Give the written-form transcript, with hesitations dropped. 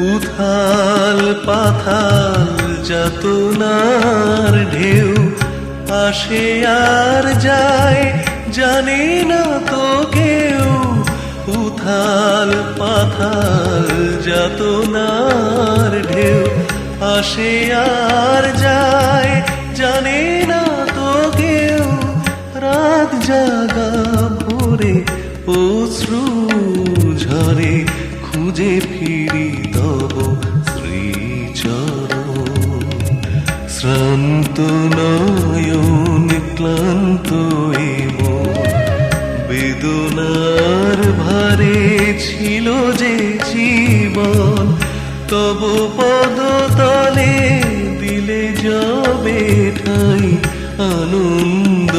উথাল পাথাল যাতনার ঢেউ আসে আর যায় জানে না তো কেউ। উথাল পাথাল যাতনার ঢেউ আসে আর যায় জানে না তো কেউ। রাত জাগা ভোরে অশ্রু ঝরে খুঁজে ফিরি তব শ্রীচরণ। শ্রান্ত নয়ন ক্লান্ত এ মন বেদনার ভারে ছিল যে জীবন। তব পদতলে দিলে যাবে ঠাই আনন্দ